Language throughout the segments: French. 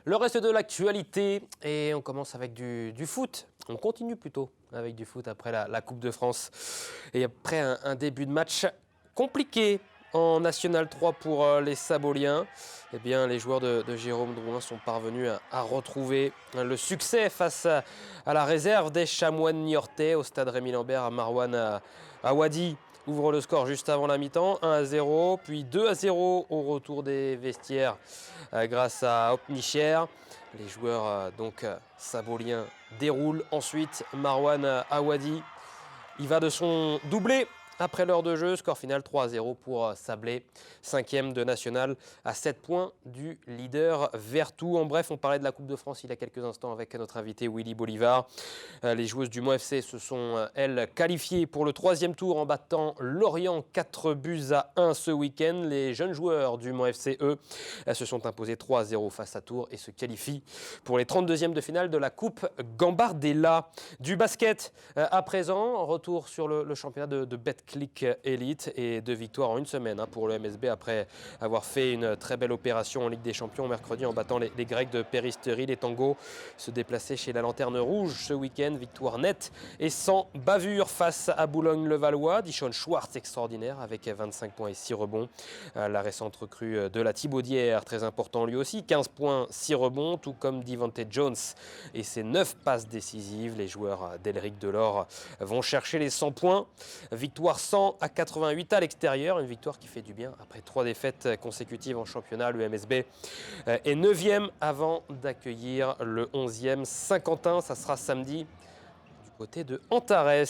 Le reste de l'actualité, et on commence avec du foot. On continue plutôt avec du foot après la Coupe de France. Et après un début de match compliqué en National 3 pour les Saboliens, eh bien, les joueurs de Jérôme Drouin sont parvenus à retrouver le succès face à la réserve des Chamois de Niortais au stade Rémy Lambert. À Marwan Awadi ouvre le score juste avant la mi-temps, 1-0, puis 2-0 au retour des vestiaires grâce à Opnicher. Les joueurs saboliens déroulent. Ensuite, Marwan Awadi, il va de son doublé après l'heure de jeu. Score final 3-0 pour Sablé, 5e de national à 7 points du leader Vertou. En bref, on parlait de la Coupe de France il y a quelques instants avec notre invité Willy Bolivar. Les joueuses du Mont FC se sont, elles, qualifiées pour le 3e tour en battant Lorient 4-1 ce week-end. Les jeunes joueurs du Mont FC, eux, se sont imposés 3-0 face à Tours et se qualifient pour les 32e de finale de la Coupe Gambardella. Du basket à présent, retour sur le championnat de Betclic Elite et 2 victoires en une semaine pour le MSB après avoir fait une très belle opération en Ligue des Champions mercredi en battant les Grecs de Péristerie. Les Tangos se déplaçaient chez la Lanterne Rouge ce week-end. Victoire nette et sans bavure face à Boulogne-le-Valois. Dishon Schwartz extraordinaire avec 25 points et 6 rebonds. La récente recrue de la Thibaudière, très important lui aussi, 15 points, 6 rebonds, tout comme Devante Jones et ses 9 passes décisives. Les joueurs d'Elric Delors vont chercher les 100 points. Victoire 100-88 à l'extérieur, une victoire qui fait du bien après 3 défaites consécutives en championnat. Le MSB est 9e avant d'accueillir le 11e Saint-Quentin. Ça sera samedi du côté de Antares.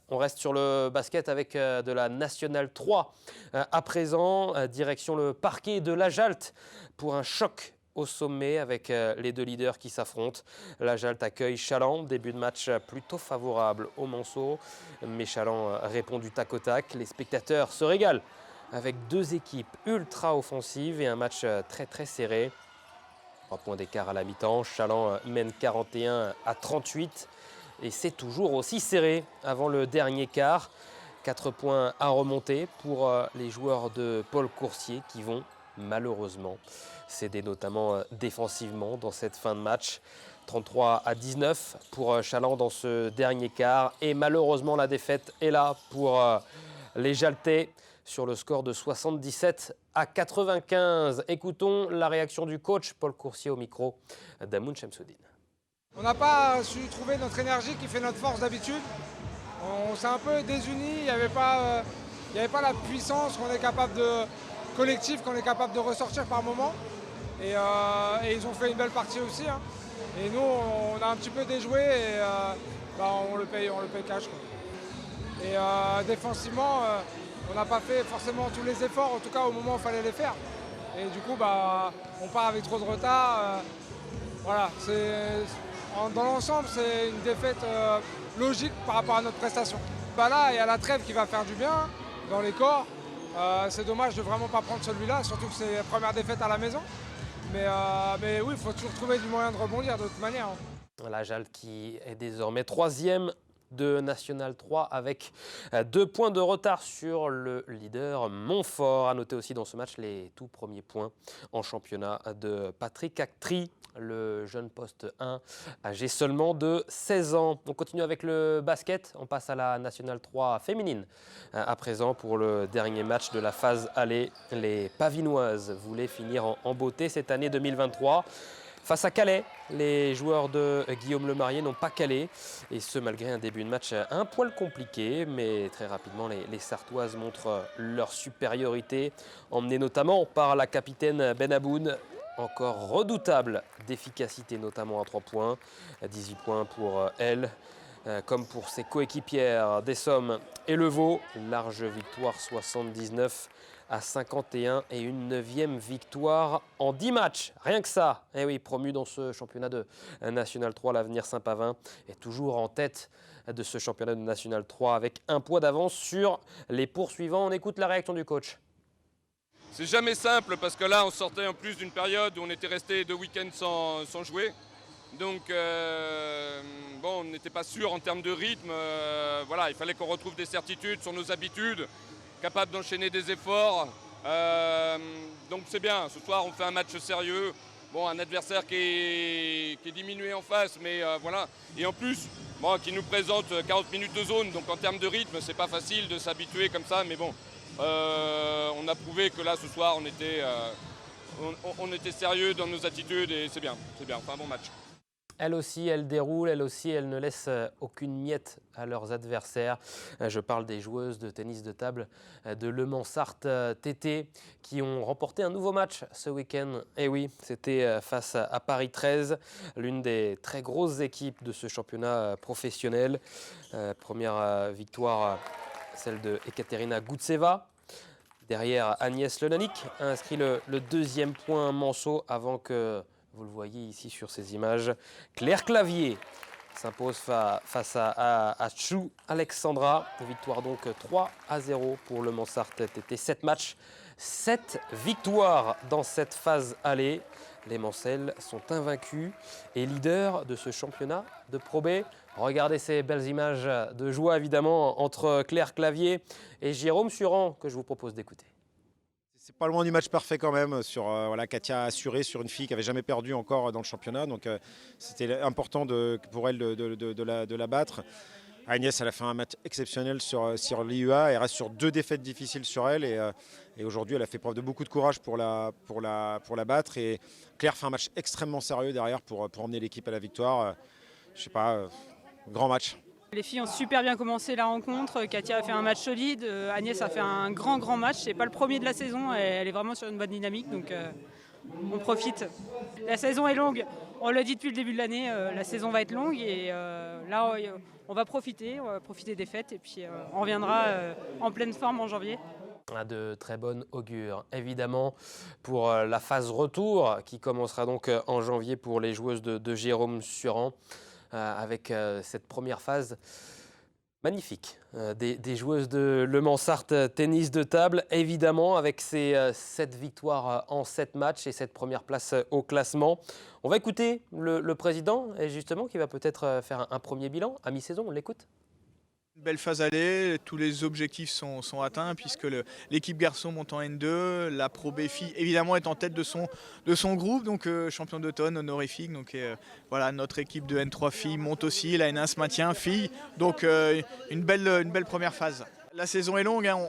On reste sur le basket avec de la National 3. À présent, direction le parquet de la Jalte pour un choc au sommet avec les 2 leaders qui s'affrontent. La Jalte accueille Chaland, début de match plutôt favorable au Manceau, mais Chaland répond du tac au tac. Les spectateurs se régalent avec 2 équipes ultra offensives et un match très très serré. 3 points d'écart à la mi-temps, Chaland mène 41-38 et c'est toujours aussi serré avant le dernier quart. 4 points à remonter pour les joueurs de Paul Coursier qui vont malheureusement céder notamment défensivement dans cette fin de match. 33-19 pour Chaland dans ce dernier quart et malheureusement la défaite est là pour les Jaltais sur le score de 77-95. Écoutons la réaction du coach Paul Coursier au micro d'Amoun Chamsoudine. On n'a pas su trouver notre énergie qui fait notre force d'habitude. On s'est un peu désunis, il n'y avait pas la puissance qu'on est capable de collectif qu'on est capable de ressortir par moment. Et ils ont fait une belle partie aussi. Et nous, on a un petit peu déjoué et on le paye cash, quoi. Et défensivement, on n'a pas fait forcément tous les efforts, en tout cas au moment où il fallait les faire. Et du coup, on part avec trop de retard. Voilà, dans l'ensemble, c'est une défaite logique par rapport à notre prestation. Là, il y a la trêve qui va faire du bien dans les corps. C'est dommage de vraiment pas prendre celui-là, surtout que c'est la première défaite à la maison. Mais oui, il faut toujours trouver du moyen de rebondir de toute manière. La Jalte qui est désormais 3e de National 3 avec 2 points de retard sur le leader Montfort. À noter aussi dans ce match les tout premiers points en championnat de Patrick Actry, le jeune poste 1, âgé seulement de 16 ans. On continue avec le basket, on passe à la National 3 féminine. À présent, pour le dernier match de la phase aller, les Pavinoises voulaient finir en beauté cette année 2023. Face à Calais, les joueurs de Guillaume Lemarié n'ont pas calé, et ce malgré un début de match un poil compliqué, mais très rapidement les Sartoises montrent leur supériorité, emmenées notamment par la capitaine Benaboun, encore redoutable d'efficacité notamment à 3 points, 18 points pour elle. Comme pour ses coéquipières Dessomme et Levaux, large victoire 79-51 et une 9e victoire en 10 matchs. Rien que ça. Et oui, promu dans ce championnat de National 3, l'Avenir Saint-Pavin est toujours en tête de ce championnat de National 3 avec un point d'avance sur les poursuivants. On écoute la réaction du coach. C'est jamais simple parce que là on sortait en plus d'une période où on était resté 2 week-ends sans jouer. Donc on n'était pas sûr en termes de rythme. Voilà, il fallait qu'on retrouve des certitudes sur nos habitudes, capables d'enchaîner des efforts. Donc c'est bien, ce soir on fait un match sérieux. Bon, un adversaire qui est diminué en face, mais voilà. Et en plus, bon, qui nous présente 40 minutes de zone, donc en termes de rythme, c'est pas facile de s'habituer comme ça, mais bon, on a prouvé que là, ce soir, on était sérieux dans nos attitudes et c'est bien, enfin un bon match. Elle aussi, elle déroule, elle aussi, elle ne laisse aucune miette à leurs adversaires. Je parle des joueuses de tennis de table de Le Mans-Sarthe TT qui ont remporté un nouveau match ce week-end. Et oui, c'était face à Paris 13, l'une des très grosses équipes de ce championnat professionnel. Première victoire, celle de Ekaterina Goutseva. Derrière, Agnès Lenanik a inscrit le deuxième point manceau avant que, vous le voyez ici sur ces images, Claire Clavier s'impose face à Chou Alexandra. Victoire donc 3-0 pour Le Mans-Sarthe TT. 7 matchs, 7 victoires dans cette phase aller. Les Mancelles sont invaincus et leaders de ce championnat de Pro B. Regardez ces belles images de joie évidemment entre Claire Clavier et Jérôme Suran que je vous propose d'écouter. C'est pas loin du match parfait quand même. Voilà, Katia a assuré sur une fille qui n'avait jamais perdu encore dans le championnat. Donc c'était important pour elle de la battre. Agnès, elle a fait un match exceptionnel sur l'IUA. Elle reste sur 2 défaites difficiles sur elle. Et aujourd'hui, elle a fait preuve de beaucoup de courage pour la battre. Et Claire fait un match extrêmement sérieux derrière pour emmener l'équipe à la victoire. Je sais pas, grand match. Les filles ont super bien commencé la rencontre. Katia a fait un match solide. Agnès a fait un grand match. C'est pas le premier de la saison. Elle est vraiment sur une bonne dynamique. Donc on profite. La saison est longue. On l'a dit depuis le début de l'année. La saison va être longue. Et là, on va profiter. On va profiter des fêtes. Et puis on reviendra en pleine forme en janvier. De très bonnes augures, évidemment, pour la phase retour qui commencera donc en janvier pour les joueuses de Jérôme Suran. Avec cette première phase magnifique des joueuses de Le Mans-Sarthe tennis de table, évidemment avec ces 7 victoires en 7 matchs et cette première place au classement. On va écouter le président, et justement, qui va peut-être faire un premier bilan à mi-saison. On l'écoute. Une belle phase aller, tous les objectifs sont atteints puisque l'équipe garçon monte en N2, la Pro B filles évidemment est en tête de son groupe, donc champion d'automne honorifique. Donc voilà, notre équipe de N3 filles monte aussi, la N1 se maintient filles, donc une belle première phase. La saison est longue, hein,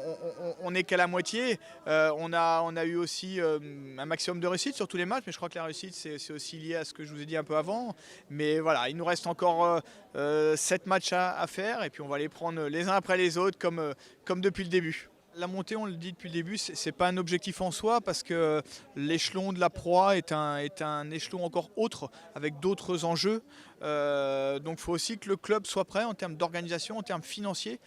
on n'est qu'à la moitié. On a eu aussi un maximum de réussite sur tous les matchs, mais je crois que la réussite c'est aussi lié à ce que je vous ai dit un peu avant. Mais voilà, il nous reste encore 7 matchs à faire et puis on va les prendre les uns après les autres comme depuis le début. La montée, on le dit depuis le début, c'est pas un objectif en soi parce que l'échelon de la Pro est un échelon encore autre avec d'autres enjeux. Donc il faut aussi que le club soit prêt en termes d'organisation, en termes financiers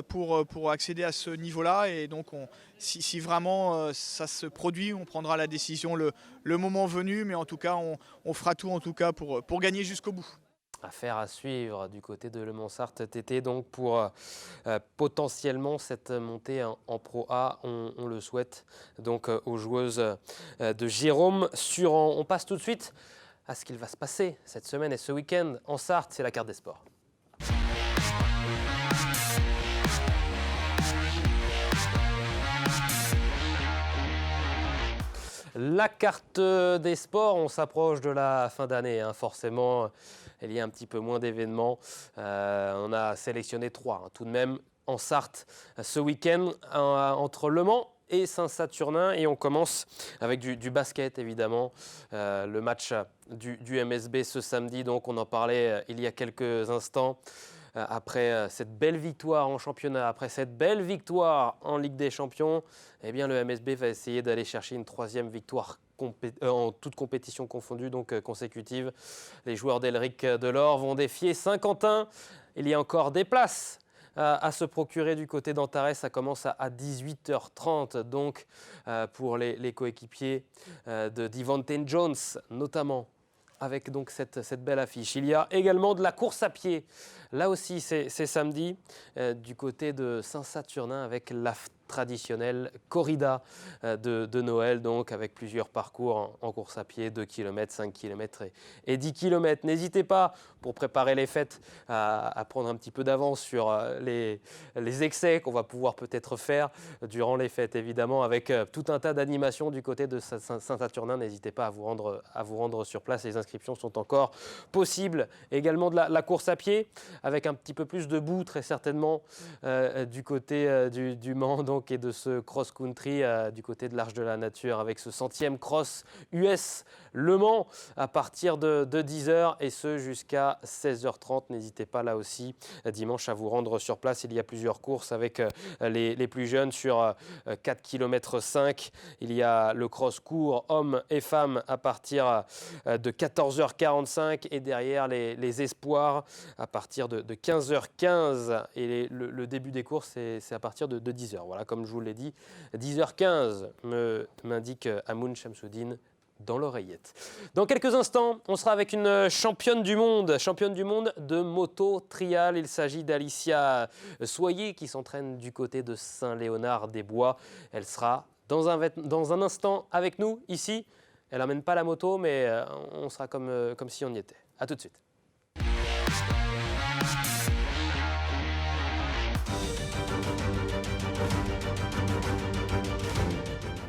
pour accéder à ce niveau-là. Et donc si vraiment ça se produit, on prendra la décision le moment venu, mais en tout cas on fera tout en tout cas pour gagner jusqu'au bout. Affaire à suivre du côté de Le Mans-Sarthe TT donc pour potentiellement cette montée en Pro A, on le souhaite donc aux joueuses de Jérôme Suran. On passe tout de suite à ce qu'il va se passer cette semaine et ce week-end en Sarthe, c'est la carte des sports. La carte des sports, on s'approche de la fin d'année, hein, forcément. Il y a un petit peu moins d'événements. On a sélectionné 3 tout de même en Sarthe ce week-end entre Le Mans et Saint-Saturnin. Et on commence avec du basket évidemment. Le match du MSB ce samedi, donc on en parlait il y a quelques instants. Après cette belle victoire en championnat, après cette belle victoire en Ligue des Champions, eh bien le MSB va essayer d'aller chercher une 3e victoire en toute compétition confondue, donc consécutive. Les joueurs d'Elric Delors vont défier Saint-Quentin. Il y a encore des places à se procurer du côté d'Antares. Ça commence à 18h30 donc pour les coéquipiers de Devontae Jones notamment, avec donc cette belle affiche. Il y a également de la course à pied. Là aussi, c'est samedi du côté de Saint-Saturnin avec la traditionnelle corrida de Noël, donc avec plusieurs parcours en course à pied, 2 km, 5 km et 10 km. N'hésitez pas pour préparer les fêtes, à prendre un petit peu d'avance sur les excès qu'on va pouvoir peut-être faire durant les fêtes, évidemment, avec tout un tas d'animations du côté de Saint-Saturnin. N'hésitez pas à vous rendre sur place. Les inscriptions sont encore possibles. Également de la course à pied, avec un petit peu plus de boue, très certainement, du côté du Mans donc, et de ce cross-country du côté de l'Arche de la Nature, avec ce 100e cross US Le Mans à partir de 10h et ce jusqu'à 16h30. N'hésitez pas là aussi dimanche à vous rendre sur place. Il y a plusieurs courses avec les plus jeunes sur 4 km 5. Il y a le cross court hommes et femmes à partir de 14h45 et derrière les espoirs à partir de 15h15 et le début des courses c'est à partir de 10h. Voilà, comme je vous l'ai dit, 10h15 m'indique Amoun Chamsoudine dans l'oreillette. Dans quelques instants, on sera avec une championne du monde de moto trial. Il s'agit d'Alicia Soyer qui s'entraîne du côté de Saint-Léonard-des-Bois. Elle sera dans un instant avec nous ici. Elle n'amène pas la moto, mais on sera comme si on y était. A tout de suite.